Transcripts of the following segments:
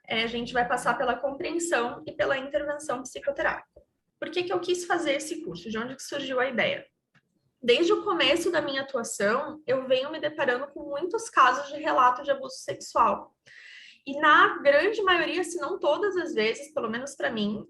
a gente vai passar pela compreensão e pela intervenção psicoterápica. Por que eu quis fazer esse curso? De onde que surgiu a ideia? Desde o começo da minha atuação, eu venho me deparando com muitos casos de relato de abuso sexual. E na grande maioria, se não todas as vezes, pelo menos para mim,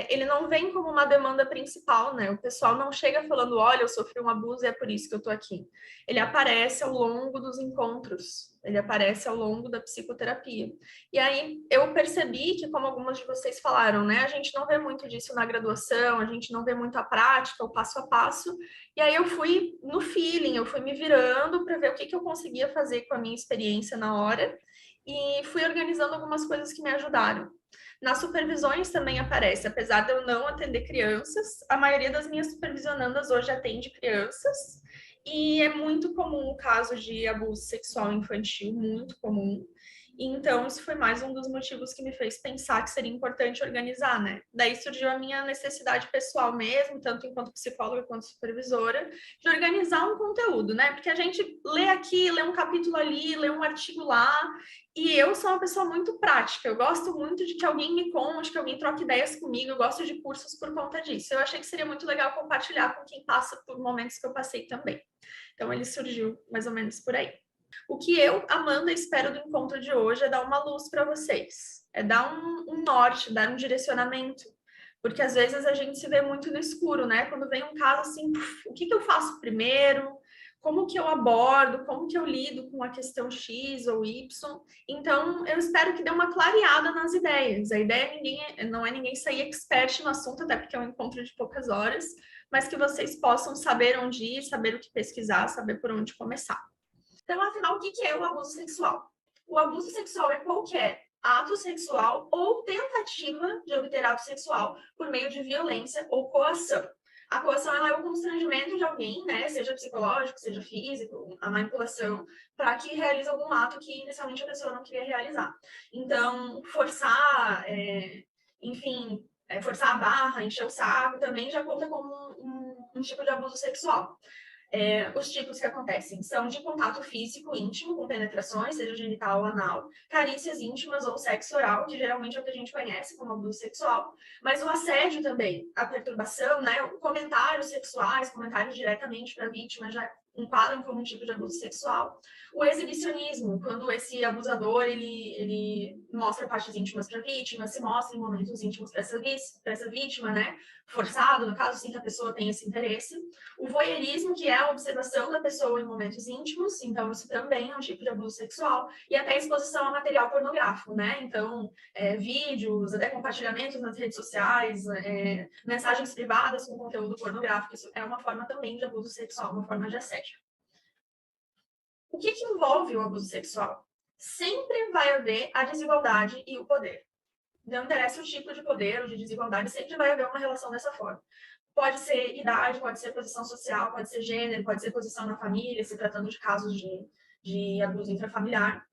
ele não vem como uma demanda principal, né? O pessoal não chega falando, olha, eu sofri um abuso e é por isso que eu tô aqui. Ele aparece ao longo dos encontros, ele aparece ao longo da psicoterapia. E aí eu percebi que, como algumas de vocês falaram, né? A gente não vê muito disso na graduação, a gente não vê muito a prática, o passo a passo. E aí eu fui no feeling, eu fui me virando para ver o que eu conseguia fazer com a minha experiência na hora e fui organizando algumas coisas que me ajudaram. Nas supervisões também aparece, apesar de eu não atender crianças, a maioria das minhas supervisionandas hoje atende crianças, e é muito comum o caso de abuso sexual infantil, muito comum. Então, isso foi mais um dos motivos que me fez pensar que seria importante organizar, né? Daí surgiu a minha necessidade pessoal mesmo, tanto enquanto psicóloga quanto supervisora, de organizar um conteúdo, né? Porque a gente lê aqui, lê um capítulo ali, lê um artigo lá, e eu sou uma pessoa muito prática. Eu gosto muito de que alguém me conte, que alguém troque ideias comigo. Eu gosto de cursos por conta disso. Eu achei que seria muito legal compartilhar com quem passa por momentos que eu passei também. Então, ele surgiu mais ou menos por aí. O que eu, Amanda, espero do encontro de hoje é dar uma luz para vocês. É dar um norte, dar um direcionamento. Porque às vezes a gente se vê muito no escuro, né? Quando vem um caso assim, o que eu faço primeiro? Como que eu abordo, como que eu lido com a questão X ou Y. Então, eu espero que dê uma clareada nas ideias. A ideia não é ninguém sair expert no assunto, até porque é um encontro de poucas horas, mas que vocês possam saber onde ir, saber o que pesquisar, saber por onde começar. Então, afinal, o que é o abuso sexual? O abuso sexual é qualquer ato sexual ou tentativa de obter ato sexual por meio de violência ou coação. A coação é o constrangimento de alguém, né, seja psicológico, seja físico, a manipulação, para que realize algum ato que inicialmente a pessoa não queria realizar. Então, forçar, enfim, forçar a barra, encher o saco, também já conta como um tipo de abuso sexual. Os tipos que acontecem são de contato físico íntimo, com penetrações, seja genital ou anal, carícias íntimas ou sexo oral, que geralmente é o que a gente conhece como abuso sexual, mas o assédio também, a perturbação, né, comentários sexuais, comentários diretamente para a vítima já enquadram como um tipo de abuso sexual. O exibicionismo, quando esse abusador ele mostra partes íntimas para a vítima, se mostra em momentos íntimos para essa vítima, né, forçado, no caso, sim, que a pessoa tem esse interesse. O voyeurismo, que é a observação da pessoa em momentos íntimos, então isso também é um tipo de abuso sexual, e até exposição a material pornográfico, né? Então, vídeos, até compartilhamentos nas redes sociais, mensagens privadas com conteúdo pornográfico, isso é uma forma também de abuso sexual, uma forma de assédio. O que envolve o abuso sexual? Sempre vai haver a desigualdade e o poder. Não interessa o tipo de poder ou de desigualdade, sempre vai haver uma relação dessa forma. Pode ser idade, pode ser posição social, pode ser gênero, pode ser posição na família, se tratando de casos de abuso intrafamiliar.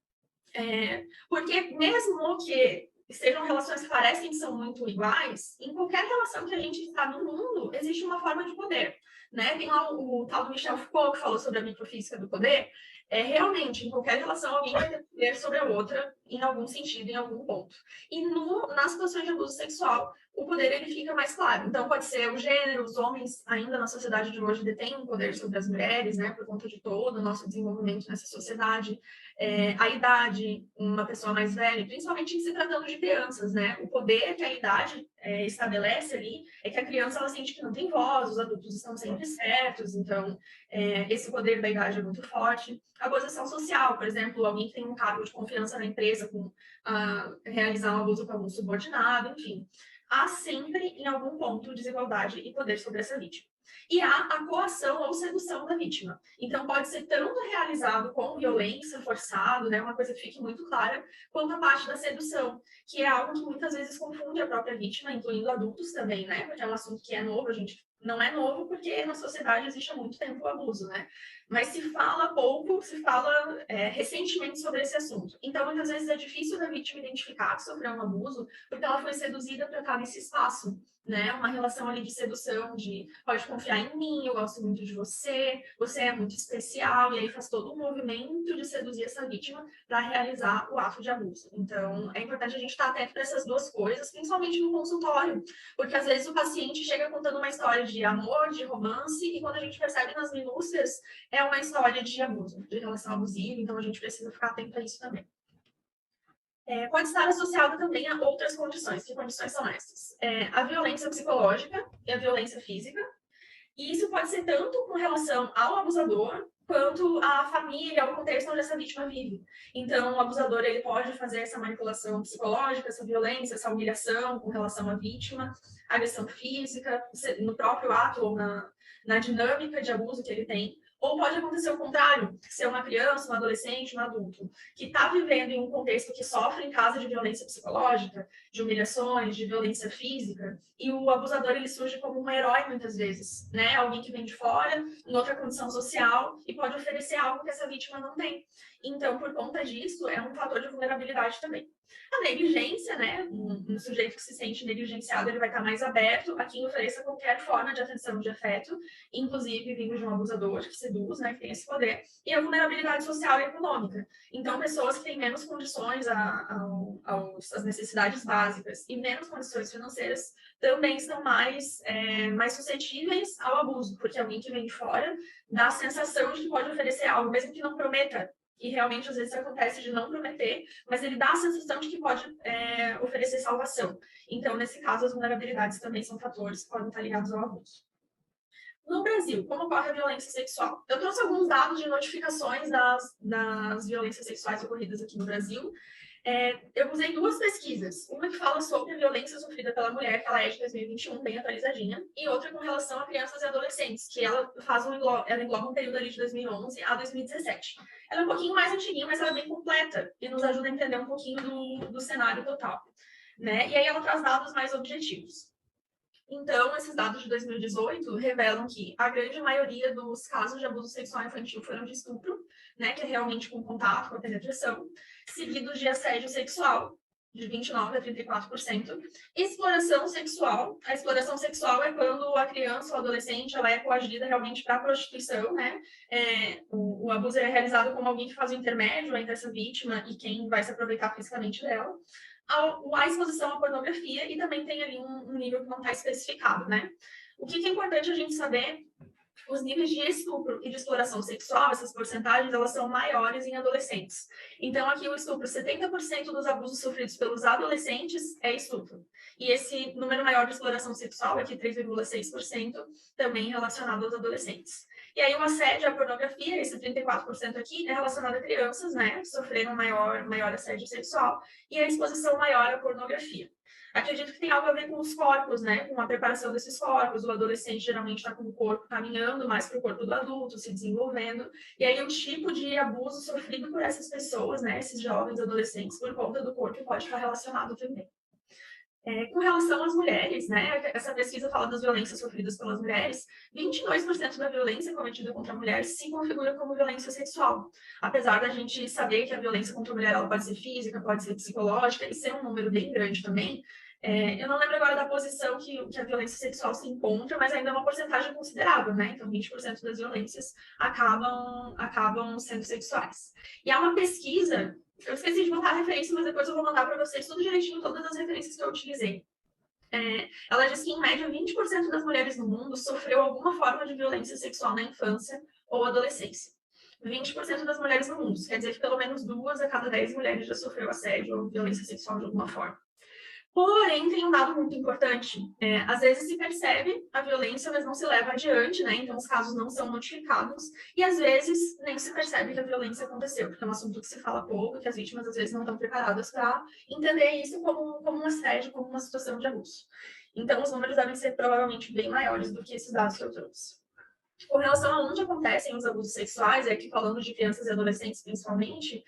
Porque mesmo que sejam relações que parecem que são muito iguais, em qualquer relação que a gente está no mundo, existe uma forma de poder. Né? Tem lá o tal do Michel Foucault, que falou sobre a microfísica do poder. Realmente, em qualquer relação, alguém vai ter poder sobre a outra, em algum sentido, em algum ponto. E nas situações de abuso sexual, o poder ele fica mais claro. Então, pode ser o gênero, os homens ainda na sociedade de hoje detêm um poder sobre as mulheres, né, por conta de todo o nosso desenvolvimento nessa sociedade. A idade, uma pessoa mais velha, principalmente se tratando de crianças, né? O poder que a idade estabelece ali é que a criança ela sente que não tem voz, os adultos estão sempre certos, então esse poder da idade é muito forte. A posição social, por exemplo, alguém que tem um cargo de confiança na empresa com realizar um abuso com algum subordinado, enfim. Há sempre, em algum ponto, desigualdade e poder sobre essa vítima. E há a coação ou sedução da vítima. Então, pode ser tanto realizado com violência, forçado, né, uma coisa que fique muito clara, quanto a parte da sedução, que é algo que muitas vezes confunde a própria vítima, incluindo adultos também, né, porque é um assunto que é novo, a gente Não é novo porque na sociedade existe há muito tempo o abuso, né? Mas se fala pouco, se fala recentemente sobre esse assunto. Então, muitas vezes é difícil da vítima identificar que sofreu um abuso, porque ela foi seduzida para estar nesse espaço, né? Uma relação ali de sedução, de pode confiar em mim, eu gosto muito de você, você é muito especial, e aí faz todo um movimento de seduzir essa vítima para realizar o ato de abuso. Então, é importante a gente estar atento para essas duas coisas, principalmente no consultório, porque às vezes o paciente chega contando uma história de amor, de romance, e quando a gente percebe nas minúcias, é uma história de abuso, de relação abusiva, então a gente precisa ficar atento a isso também. Pode estar associado também a outras condições. Que condições são essas? A violência psicológica e a violência física. E isso pode ser tanto com relação ao abusador, quanto à família, ao contexto onde essa vítima vive. Então, o abusador ele pode fazer essa manipulação psicológica, essa violência, essa humilhação com relação à vítima, agressão física, no próprio ato ou na dinâmica de abuso que ele tem. Ou pode acontecer o contrário, ser uma criança, um adolescente, um adulto, que está vivendo em um contexto que sofre em casa de violência psicológica, de humilhações, de violência física, e o abusador ele surge como um herói muitas vezes, né? Alguém que vem de fora, em outra condição social, e pode oferecer algo que essa vítima não tem. Então, por conta disso, é um fator de vulnerabilidade também. A negligência, né? Um sujeito que se sente negligenciado, ele vai estar mais aberto a quem ofereça qualquer forma de atenção, de afeto, inclusive vindo de um abusador que seduz, né? Que tem esse poder. E a vulnerabilidade social e econômica. Então, pessoas que têm menos condições às necessidades básicas e menos condições financeiras também estão mais suscetíveis ao abuso, porque alguém que vem de fora dá a sensação de que pode oferecer algo, mesmo que não prometa. E realmente, às vezes, acontece de não prometer, mas ele dá a sensação de que pode oferecer salvação. Então, nesse caso, as vulnerabilidades também são fatores que podem estar ligados ao abuso. No Brasil, como ocorre a violência sexual? Eu trouxe alguns dados de notificações das violências sexuais ocorridas aqui no Brasil. Eu usei duas pesquisas, uma que fala sobre a violência sofrida pela mulher, que ela é de 2021, bem atualizadinha, e outra com relação a crianças e adolescentes, que ela engloba um período ali de 2011 a 2017. Ela é um pouquinho mais antiguinha, mas ela é bem completa e nos ajuda a entender um pouquinho do cenário total, né? E aí ela traz dados mais objetivos. Então, esses dados de 2018 revelam que a grande maioria dos casos de abuso sexual infantil foram de estupro, né, que é realmente com contato, com a penetração, seguidos de assédio sexual, de 29% a 34%. Exploração sexual. A exploração sexual é quando a criança ou adolescente ela é coagida realmente para a prostituição, né? O abuso é realizado como alguém que faz o intermédio entre essa vítima e quem vai se aproveitar fisicamente dela. A exposição à pornografia e também tem ali um nível que não está especificado, né? O que é importante a gente saber? Os níveis de estupro e de exploração sexual, essas porcentagens, elas são maiores em adolescentes. Então, aqui o estupro, 70% dos abusos sofridos pelos adolescentes é estupro. E esse número maior de exploração sexual, aqui 3,6%, também relacionado aos adolescentes. E aí o assédio à pornografia, esse 34% aqui, é relacionado a crianças, né, que sofreram maior assédio sexual, e a exposição maior à pornografia. Acredito que tem algo a ver com os corpos, né? Com a preparação desses corpos. O adolescente geralmente está com o corpo caminhando mais para o corpo do adulto, se desenvolvendo. E aí o tipo de abuso sofrido por essas pessoas, né? Esses jovens adolescentes, por conta do corpo, pode estar relacionado também. Com relação às mulheres, né? Essa pesquisa fala das violências sofridas pelas mulheres. 22% da violência cometida contra a mulher se configura como violência sexual. Apesar da gente saber que a violência contra a mulher ela pode ser física, pode ser psicológica e ser um número bem grande também. Eu não lembro agora da posição que a violência sexual se encontra, mas ainda é uma porcentagem considerável, né? Então, 20% das violências acabam sendo sexuais. E há uma pesquisa, eu esqueci de botar a referência, mas depois eu vou mandar para vocês tudo direitinho, todas as referências que eu utilizei. Ela diz que, em média, 20% das mulheres no mundo sofreu alguma forma de violência sexual na infância ou adolescência. 20% das mulheres no mundo, quer dizer que pelo menos 2 a cada 10 mulheres já sofreu assédio ou violência sexual de alguma forma. Porém, tem um dado muito importante. Às vezes se percebe a violência, mas não se leva adiante, né? Então, os casos não são notificados. E, às vezes, nem se percebe que a violência aconteceu, porque é um assunto que se fala pouco, que as vítimas, às vezes, não estão preparadas para entender isso como um assédio, como uma situação de abuso. Então, os números devem ser provavelmente bem maiores do que esses dados que eu trouxe. Com relação a onde acontecem os abusos sexuais, aqui falando de crianças e adolescentes principalmente,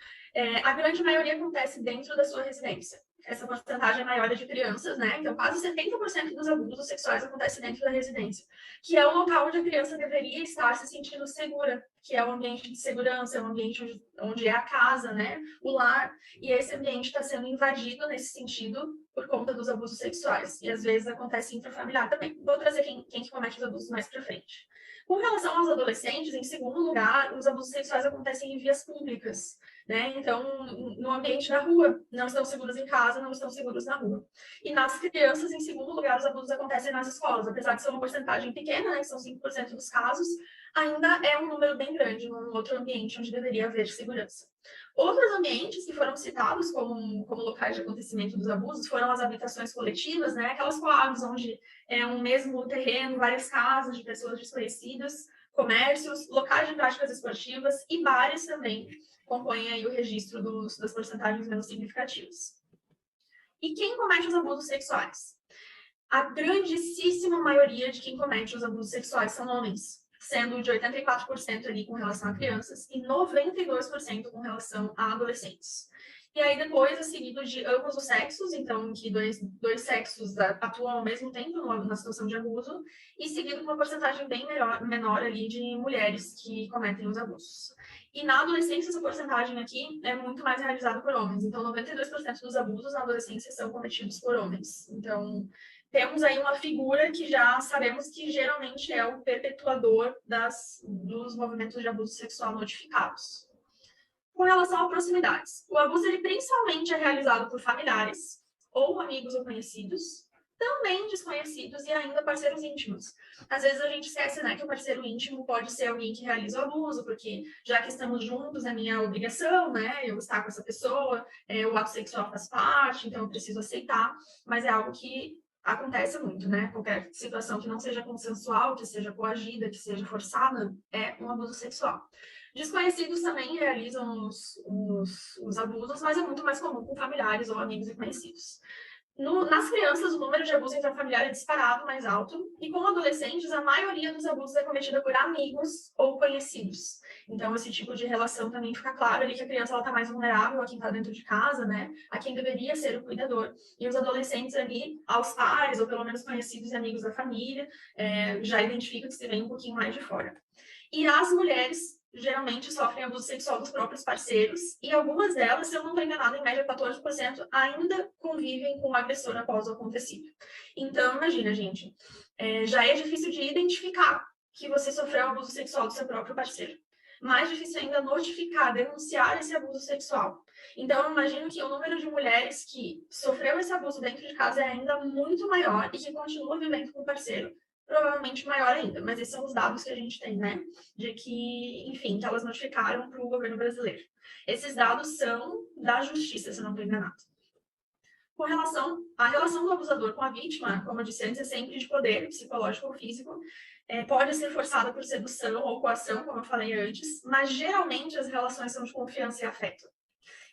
a grande maioria acontece dentro da sua residência. essa porcentagem maior é de crianças, né? Então, quase 70% dos abusos sexuais acontecem dentro da residência, que é o local onde a criança deveria estar se sentindo segura, que é o ambiente de segurança, é o ambiente onde é a casa, né? O lar. E esse ambiente está sendo invadido nesse sentido por conta dos abusos sexuais. E às vezes acontece intrafamiliar também. Vou trazer quem que comete os abusos mais para frente. Com relação aos adolescentes, em segundo lugar, os abusos sexuais acontecem em vias públicas, né? Então, no ambiente da rua, não estão seguros em casa, não estão seguros na rua. E nas crianças, em segundo lugar, os abusos acontecem nas escolas, apesar de ser uma porcentagem pequena, né, que são 5% dos casos, ainda é um número bem grande num outro ambiente onde deveria haver segurança. Outros ambientes que foram citados como locais de acontecimento dos abusos foram as habitações coletivas, né? Aquelas coaves onde é um mesmo terreno, várias casas de pessoas desconhecidas, comércios, locais de práticas esportivas e bares também compõem aí o registro das porcentagens menos significativas. E quem comete os abusos sexuais? A grandíssima maioria de quem comete os abusos sexuais são homens, sendo de 84% ali com relação a crianças e 92% com relação a adolescentes. E aí depois é seguido de ambos os sexos, então que dois sexos atuam ao mesmo tempo na situação de abuso, e seguido com uma porcentagem bem menor ali de mulheres que cometem os abusos. E na adolescência, essa porcentagem aqui é muito mais realizada por homens. Então, 92% dos abusos na adolescência são cometidos por homens. Então, temos aí uma figura que já sabemos que geralmente é o perpetuador dos movimentos de abuso sexual notificados. Com relação a proximidades, o abuso ele principalmente é realizado por familiares, ou amigos ou conhecidos, também desconhecidos e ainda parceiros íntimos. Às vezes a gente esquece, né, que o parceiro íntimo pode ser alguém que realiza o abuso, porque já que estamos juntos é minha obrigação, né, eu estar com essa pessoa, o ato sexual faz parte, então eu preciso aceitar, mas é algo que acontece muito, né? Qualquer situação que não seja consensual, que seja coagida, que seja forçada, é um abuso sexual. Desconhecidos também realizam os abusos, mas é muito mais comum com familiares ou amigos e conhecidos. Nas crianças, o número de abuso intrafamiliar é disparado mais alto, e com adolescentes, a maioria dos abusos é cometida por amigos ou conhecidos. Então, esse tipo de relação também fica claro ali que a criança está mais vulnerável a quem está dentro de casa, né? A quem deveria ser o cuidador. E os adolescentes ali, aos pares, ou pelo menos conhecidos e amigos da família, já identificam que se vem um pouquinho mais de fora. E as mulheres geralmente sofrem abuso sexual dos próprios parceiros, e algumas delas, se eu não estou enganada, em média 14%, ainda convivem com o agressor após o acontecido. Então, imagina, gente, já é difícil de identificar que você sofreu abuso sexual do seu próprio parceiro. Mais difícil ainda notificar, denunciar esse abuso sexual. Então, eu imagino que o número de mulheres que sofreu esse abuso dentro de casa é ainda muito maior e que continua vivendo com o parceiro, provavelmente maior ainda, mas esses são os dados que a gente tem, né? De que, enfim, que elas notificaram para o governo brasileiro. Esses dados são da justiça, se não estou enganado. Com relação à relação do abusador com a vítima, como eu disse antes, é sempre de poder psicológico ou físico, pode ser forçada por sedução ou coação, como eu falei antes, mas geralmente as relações são de confiança e afeto.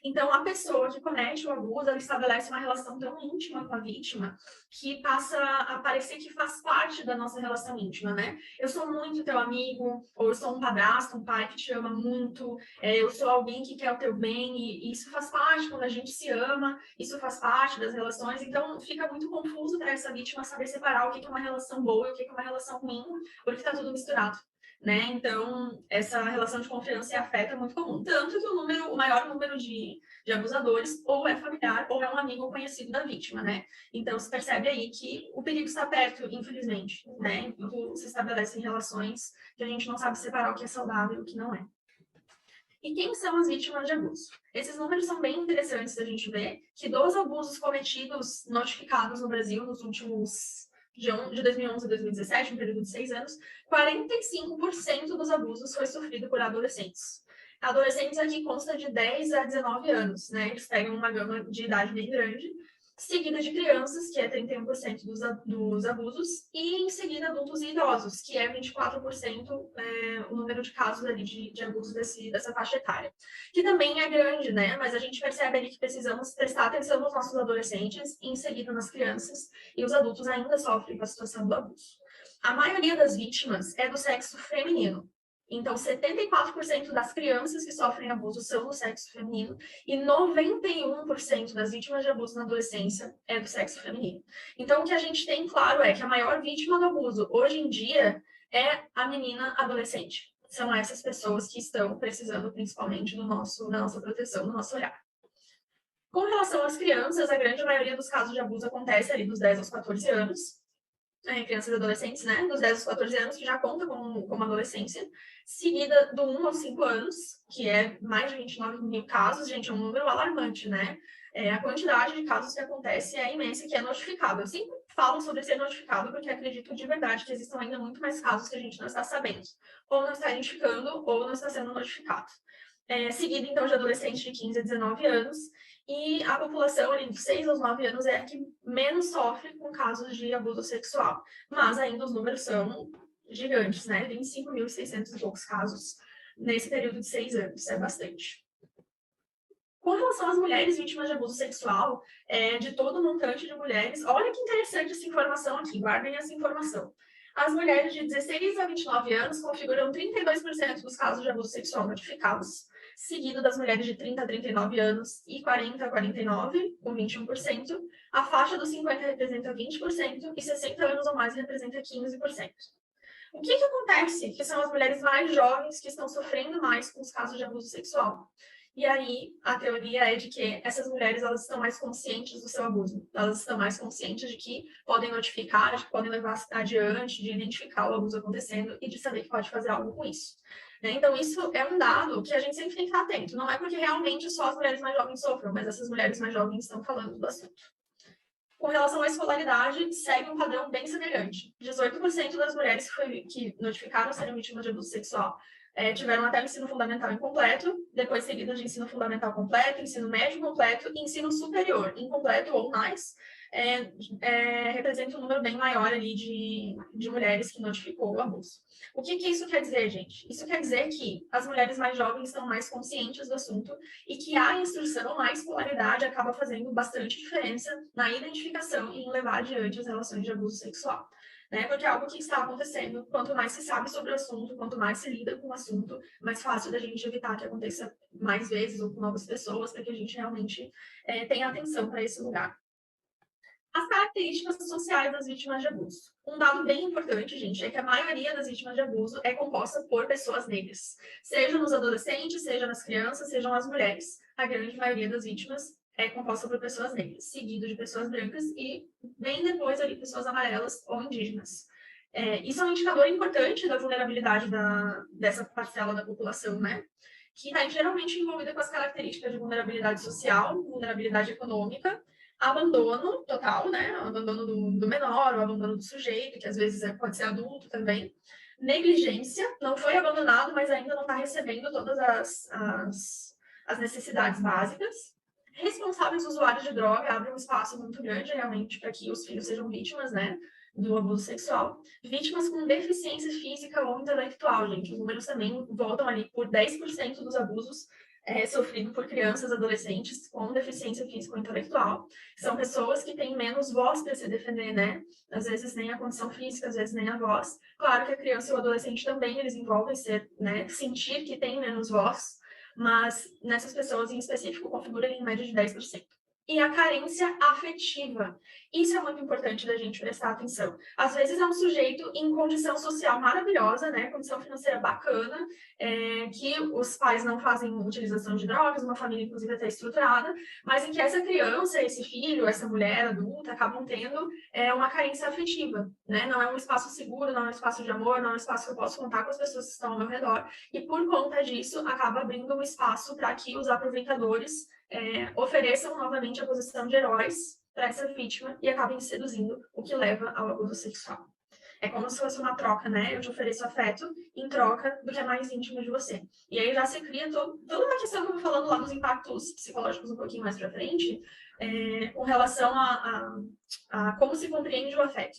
Então, a pessoa que comete o abuso, ela estabelece uma relação tão íntima com a vítima que passa a parecer que faz parte da nossa relação íntima, né? Eu sou muito teu amigo, ou eu sou um padrasto, um pai que te ama muito, eu sou alguém que quer o teu bem, e isso faz parte quando a gente se ama, isso faz parte das relações, então fica muito confuso para essa vítima saber separar o que é uma relação boa e o que é uma relação ruim, porque está tudo misturado. Né? Então, essa relação de confiança e afeto é muito comum. Tanto que o maior número de abusadores ou é familiar ou é um amigo ou conhecido da vítima, né? Então, se percebe aí que o perigo está perto, infelizmente, né? Enquanto se estabelecem relações que a gente não sabe separar o que é saudável e o que não é. E quem são as vítimas de abuso? Esses números são bem interessantes da gente ver, que dos abusos cometidos, notificados no Brasil nos últimos de 2011 a 2017, um período de 6 anos, 45% dos abusos foi sofrido por adolescentes. Adolescentes aqui consta de 10 a 19 anos, né? Eles pegam uma gama de idade bem grande, seguida de crianças, que é 31% dos abusos, e em seguida adultos e idosos, que é 24% o número de casos ali de abusos dessa faixa etária. Que também é grande, né? Mas a gente percebe ali que precisamos prestar atenção nos nossos adolescentes e em seguida nas crianças, e os adultos ainda sofrem com a situação do abuso. A maioria das vítimas é do sexo feminino. Então, 74% das crianças que sofrem abuso são do sexo feminino e 91% das vítimas de abuso na adolescência é do sexo feminino. Então, o que a gente tem claro é que a maior vítima do abuso hoje em dia é a menina adolescente. São essas pessoas que estão precisando principalmente da nossa proteção, do nosso olhar. Com relação às crianças, a grande maioria dos casos de abuso acontece ali dos 10 aos 14 anos. Crianças e adolescentes, né, dos 10 aos 14 anos, que já conta como adolescência, seguida do 1 aos 5 anos, que é mais de 29 mil casos, gente, é um número alarmante, né? A quantidade de casos que acontece é imensa e que é notificado. Eu sempre falo sobre ser notificado porque acredito de verdade que existam ainda muito mais casos que a gente não está sabendo, ou não está identificando, ou não está sendo notificado. Seguido, então, de adolescentes de 15 a 19 anos, e a população ali de 6 aos 9 anos é a que menos sofre com casos de abuso sexual. Mas ainda os números são gigantes, né? 25.600 e poucos casos nesse período de 6 anos, é bastante. Com relação às mulheres vítimas de abuso sexual, de todo o montante de mulheres, olha que interessante essa informação aqui, guardem essa informação. As mulheres de 16 a 29 anos configuram 32% dos casos de abuso sexual notificados, seguido das mulheres de 30 a 39 anos e 40 a 49, com 21%. A faixa dos 50 representa 20% e 60 anos ou mais representa 15%. O que acontece? Que são as mulheres mais jovens que estão sofrendo mais com os casos de abuso sexual. E aí, a teoria é de que essas mulheres elas estão mais conscientes do seu abuso. Elas estão mais conscientes de que podem notificar, de que podem levar adiante, de identificar o abuso acontecendo e de saber que pode fazer algo com isso. Então, isso é um dado que a gente sempre tem que estar atento. Não é porque realmente só as mulheres mais jovens sofram, mas essas mulheres mais jovens estão falando do assunto. Com relação à escolaridade, segue um padrão bem semelhante. 18% das mulheres que notificaram serem vítimas de abuso sexual tiveram até o ensino fundamental incompleto, depois seguidas de ensino fundamental completo, ensino médio completo e ensino superior incompleto ou mais, representa um número bem maior ali de mulheres que notificou o abuso. O que isso quer dizer, gente? Isso quer dizer que as mulheres mais jovens estão mais conscientes do assunto e que a instrução, a escolaridade acaba fazendo bastante diferença na identificação e em levar adiante as relações de abuso sexual. Né? Porque é algo que está acontecendo. Quanto mais se sabe sobre o assunto, quanto mais se lida com o assunto, mais fácil da gente evitar que aconteça mais vezes ou com novas pessoas, para que a gente realmente tenha atenção para esse lugar. As características sociais das vítimas de abuso. Um dado bem importante, gente, é que a maioria das vítimas de abuso é composta por pessoas negras. Seja nos adolescentes, seja nas crianças, sejam as mulheres. A grande maioria das vítimas é composta por pessoas negras, seguido de pessoas brancas e bem depois ali pessoas amarelas ou indígenas. Isso é um indicador importante da vulnerabilidade dessa parcela da população, né? Que está geralmente envolvida com as características de vulnerabilidade social, vulnerabilidade econômica, abandono total, né? Abandono do menor, o abandono do sujeito, que às vezes pode ser adulto também. Negligência, não foi abandonado, mas ainda não está recebendo todas as necessidades básicas. Responsáveis usuários de droga abrem um espaço muito grande, realmente, para que os filhos sejam vítimas, né? Do abuso sexual. Vítimas com deficiência física ou intelectual, gente. Os números também voltam ali por 10% dos abusos sofrido por crianças e adolescentes com deficiência física ou intelectual. São pessoas que têm menos voz para se defender, né? Às vezes nem a condição física, às vezes nem a voz. Claro que a criança e o adolescente também, eles envolvem né, sentir que tem menos voz, mas nessas pessoas em específico configura em média de 10%. E a carência afetiva. Isso é muito importante da gente prestar atenção. Às vezes é um sujeito em condição social maravilhosa, né? Condição financeira bacana, que os pais não fazem utilização de drogas, uma família inclusive até estruturada, mas em que essa criança, esse filho, essa mulher adulta acabam tendo uma carência afetiva, né? Não é um espaço seguro, não é um espaço de amor, não é um espaço que eu posso contar com as pessoas que estão ao meu redor, e por conta disso acaba abrindo um espaço para que os aproveitadores ofereçam novamente a posição de heróis para essa vítima e acabem seduzindo, o que leva ao abuso sexual. É como se fosse uma troca, né? Eu te ofereço afeto em troca do que é mais íntimo de você. E aí já se cria toda uma questão que eu vou falando lá dos impactos psicológicos um pouquinho mais para frente, com relação a como se compreende o afeto.